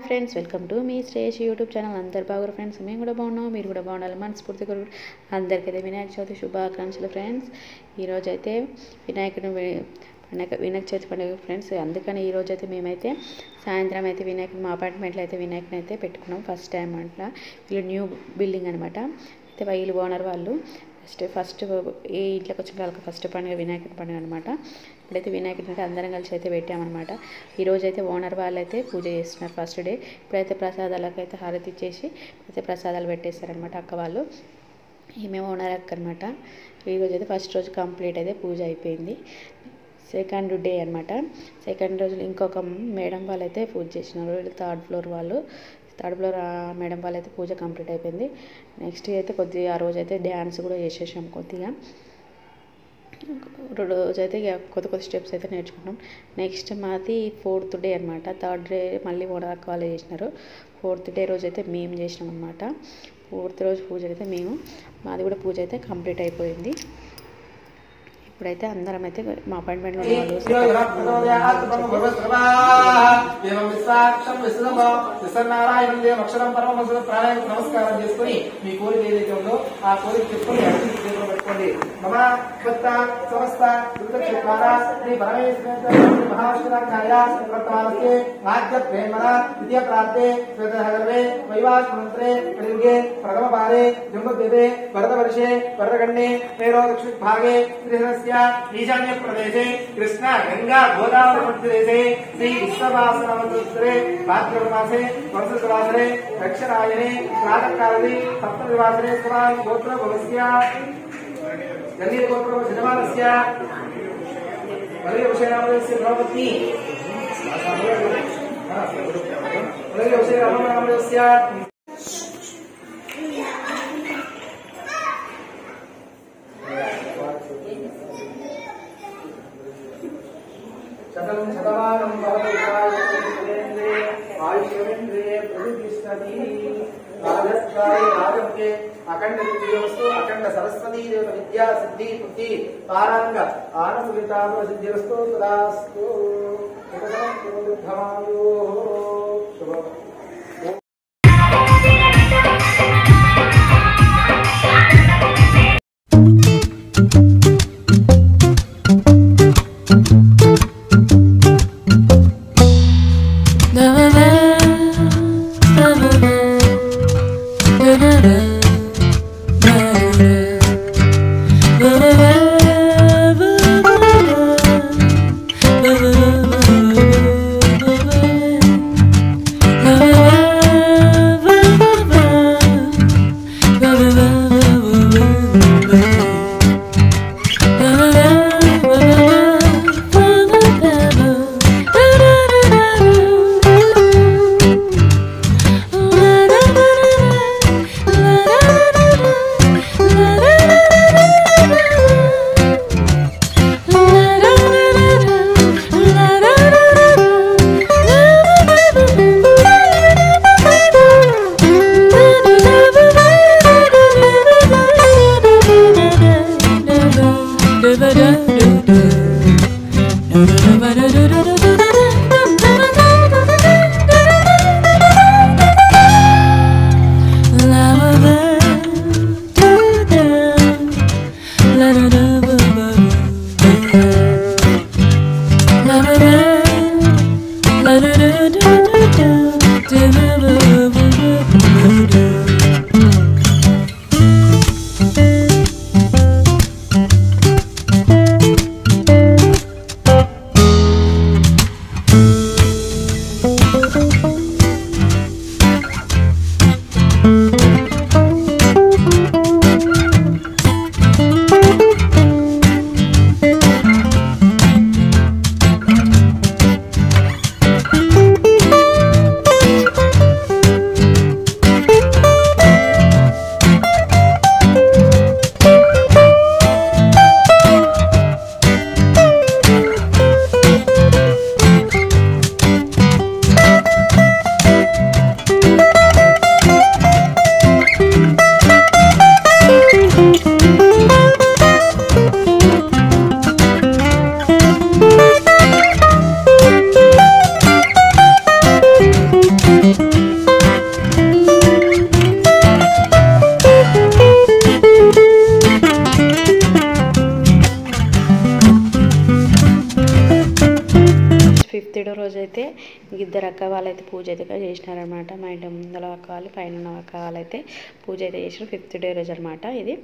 Friends welcome to me Shresh YouTube channel. అందరు బాగున్నారు friends, మేము కూడా బాగున్నాం, మీరు కూడా బాగుండాలి మనస్ఫూర్తిగా. అందరికైతే వినాయక చవితి శుభాకాంక్షలు ఫ్రెండ్స్. ఈరోజు అయితే వినాయక చవితి పండుగ ఫ్రెండ్స్. అందుకని ఈరోజు అయితే మేమైతే సాయంత్రం అయితే మా అపార్ట్మెంట్లో అయితే వినాయకుని అయితే పెట్టుకున్నాం. ఫస్ట్ టైం అట్లా వీళ్ళు న్యూ బిల్డింగ్ అనమాట. అయితే వీళ్ళు ఓనర్ వాళ్ళు ఫస్ట్ ఏ ఇంట్లోకి వచ్చిన వాళ్ళకి ఫస్ట్ పండుగ వినాయకుని పండుగ అనమాట. ఇప్పుడైతే వినాయకుడిని అయితే అందరం కలిసి అయితే పెట్టామన్నమాట. ఈరోజు అయితే ఓనర్ వాళ్ళు అయితే పూజ చేస్తున్నారు ఫస్ట్ డే. ఇప్పుడైతే ప్రసాదాలకు అయితే హారతి ఇచ్చేసి అయితే ప్రసాదాలు పెట్టేస్తారనమాట అక్క వాళ్ళు. ఈమె ఓనర్ అక్క అనమాట. ఈరోజు అయితే ఫస్ట్ రోజు కంప్లీట్ అయితే పూజ అయిపోయింది. సెకండ్ డే అనమాట. సెకండ్ రోజు ఇంకొక మేడం వాళ్ళు అయితే పూజ చేసినారు. వీళ్ళు థర్డ్ ఫ్లోర్ మేడం వాళ్ళు అయితే పూజ కంప్లీట్ అయిపోయింది. నెక్స్ట్ అయితే కొద్దిగా ఆ రోజు అయితే డ్యాన్స్ కూడా చేసేసాం కొద్దిగా. రోజు అయితే కొత్త స్టెప్స్ అయితే నేర్చుకున్నాం. నెక్స్ట్ మాది ఫోర్త్ డే అనమాట. థర్డ్ డే మళ్ళీ ఓనర్ వాళ్ళు చేసినారు. ఫోర్త్ డే రోజు అయితే మేము చేసినాం అనమాట. ఫోర్త్ రోజు పూజ అయితే మాది కూడా పూజ అయితే కంప్లీట్ అయిపోయింది. ఇప్పుడైతే అందరం అయితే మా అపాయింట్మెంట్లో నమస్కారం చేసుకుని మీ కోరిక ఏదైతే ఉందో ఆ కోరిక చెప్పుకొని పెట్టుకోండి. సమస్త శ్రీ పరమేశ్వరాయ ఆద్య ప్రేమణ ద్వితీయ ప్రాప్తే శ్వేతగర్భే వైవాహమంత్రే కలియుగే ప్రథమ పాదే జంబుద్వీపే వరదవర్షే వరదగణ్యే మేరో దక్షిణ భాగే శ్రీధరస్య ఈశాన్య ప్రదేశే కృష్ణ గంగా గోదావరి మధ్యదేశే శ్రీ విశ్వవాసనవత్సరే భాద్రపదమాసే వర్షవాసరే దక్షిణాయనే ప్రాతకాలే సప్తమివాసరే స్వామి గోత్ర భవస్య గణీయ గోత్ర శతమానస్య వలయవశేనామస్య ద్రౌపది వలయవశేనామస్య शतमानं भवतुकायेन्द्रे आयुष्येन्द्रे प्रतिष्ठति राजस्थाने राजमुखे अखंड विद्यावस्तु अखंड सरस्वती देवत विद्या सिद्धि बुद्धि पारंग आनंद विताम सिद्धिरस्तु तदास्तु धमायो शुभ ఇద్దరు అక్క వాళ్ళైతే పూజ అయితే చేసినారనమాట. మా ఇంటి ముందర అక్క వాళ్ళు, పైన ఉన్న అక్క వాళ్ళైతే పూజ అయితే చేసినారు. 5th డే రోజు అనమాట ఇది.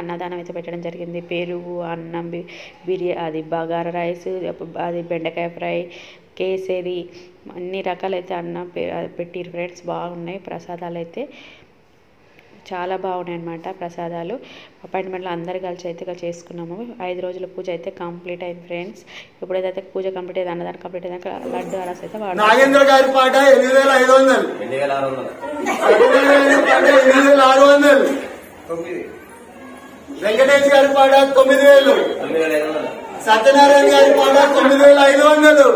అన్నదానం అయితే పెట్టడం జరిగింది. పెరుగు, అన్నం, అది బగారా రైస్, అది బెండకాయ ఫ్రై, కేసరి, అన్ని రకాలైతే అన్నం పెట్టిరు ఫ్రెండ్స్. బాగున్నాయి ప్రసాదాలు అయితే, చాలా బాగున్నాయి అన్నమాట ప్రసాదాలు. అపాయింట్మెంట్లో అందరు కలిసి అయితే చేసుకున్నాము. 5 రోజుల పూజ అయితే కంప్లీట్ అయింది ఫ్రెండ్స్. ఎప్పుడైతే పూజ కంప్లీట్ అయింది, అన్నదానం కంప్లీట్ అయ్యాక లడ్డు అరస అయితే వాడు నాగేంద్ర గారి పాట 8,600 వెంకటేష్ గారి పాట 9,000 సత్యనారాయణ గారి పాట 9,500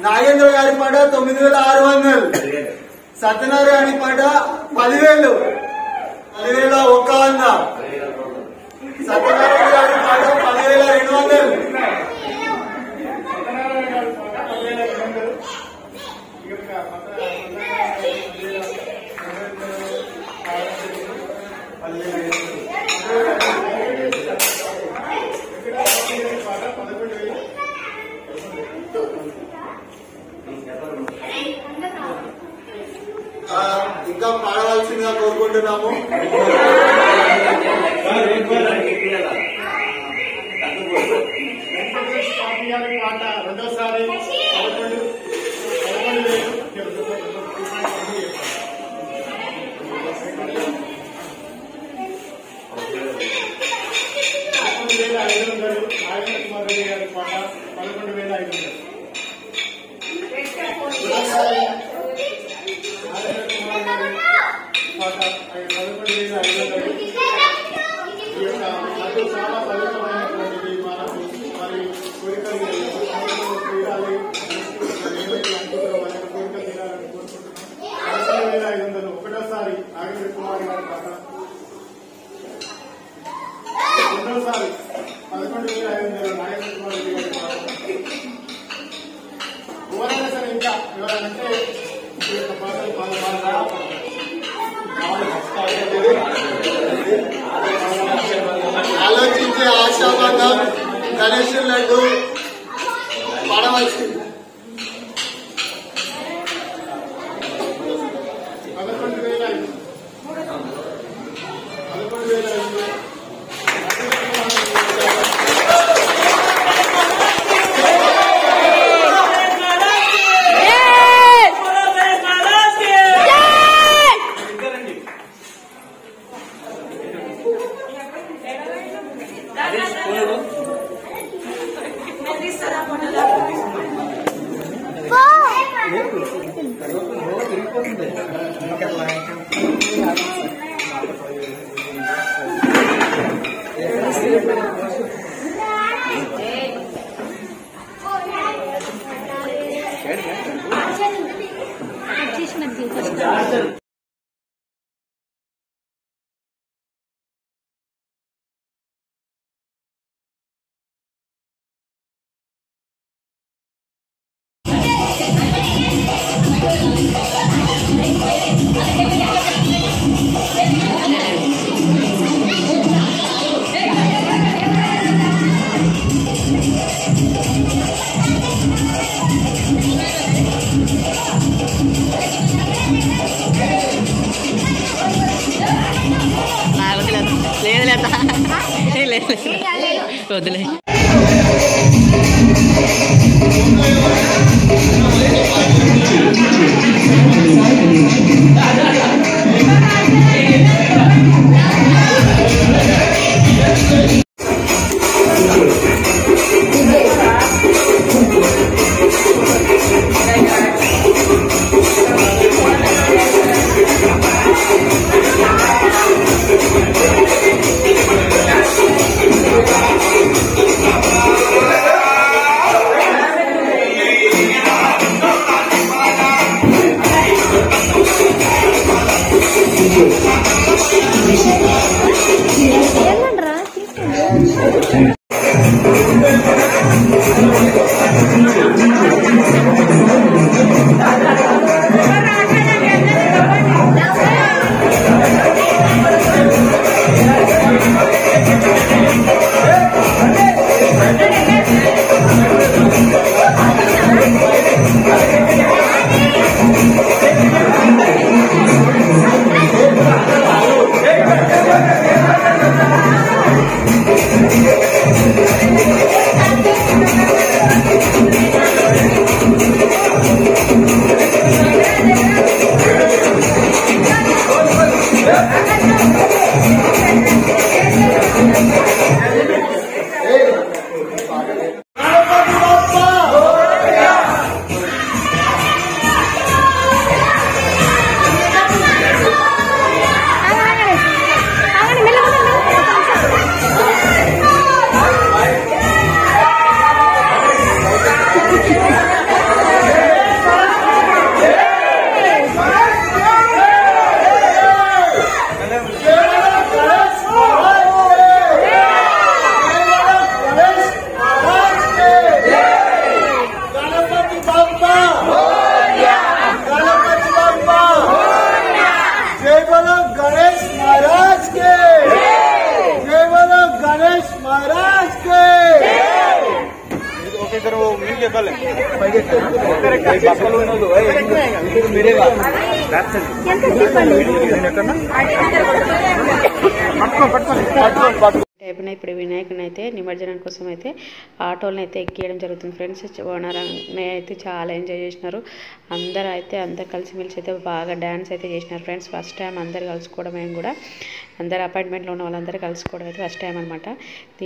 నాగేంద్ర గారి పాట 9,600 సత్యనారాయణ పాట 10,000 ఒక్క 100 సత్యనారాయణ గారి పాట 10,200 ఇంకా పాడవలసిందిగా కోరుకుంటున్నాము. రెండోసారి చాలా ఫలితమైనటువంటిది. మనకు మరి కోరికలు తీరాలి, 1,500 నాగేంద్ర కుమార్ గారి పాట, రెండోసారి 11,500 నాగేంద్ర కుమార్ గారి పాట. ఎవరైనా సరే ఇంకా ఎవరంటే ఈ యొక్క పాటలు బాగా ఆలోచించే ఆశాభంగం గణేష్ లడ్డు పడవలసింది. 11,500 వదిలే. ఇప్పుడు వినాయకుని అయితే నిమజ్జనం కోసం అయితే ఆటోలను అయితే ఎక్కియడం జరుగుతుంది ఫ్రెండ్స్. ఓనర్ని అయితే చాలా ఎంజాయ్ చేసినారు. అందరు కలిసిమెలిసి అయితే బాగా డ్యాన్స్ అయితే చేసినారు ఫ్రెండ్స్. ఫస్ట్ టైం అందరు కలుసుకోవడం మేము కూడా అందరు అపార్ట్మెంట్లో ఉన్న వాళ్ళందరూ కలుసుకోవడం అయితే ఫస్ట్ టైం అనమాట.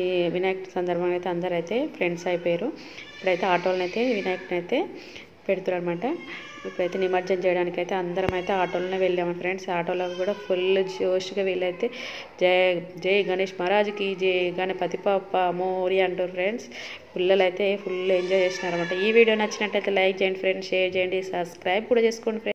ఈ వినాయకుడి సందర్భంగా అయితే అందరూ అయితే ఫ్రెండ్స్ అయిపోయారు. ఇప్పుడైతే ఆటోలను అయితే వినాయకుని అయితే పెడుతున్నారు అనమాట. ఇప్పుడైతే నిమజ్జనం చేయడానికి అయితే అందరం అయితే ఆటోలోనే వెళ్ళాము ఫ్రెండ్స్. ఆటోలో కూడా ఫుల్ జోష్గా వీళ్ళైతే జై గణేష్ మహారాజ్కి జై గణపతి పప్ప మోరి అంటారు ఫ్రెండ్స్. పిల్లలు అయితే ఫుల్ ఎంజాయ్ చేసినారు అనమాట. ఈ వీడియో నచ్చినట్టయితే లైక్ చేయండి ఫ్రెండ్స్, షేర్ చేయండి, సబ్స్క్రైబ్ కూడా చేసుకోండి ఫ్రెండ్స్.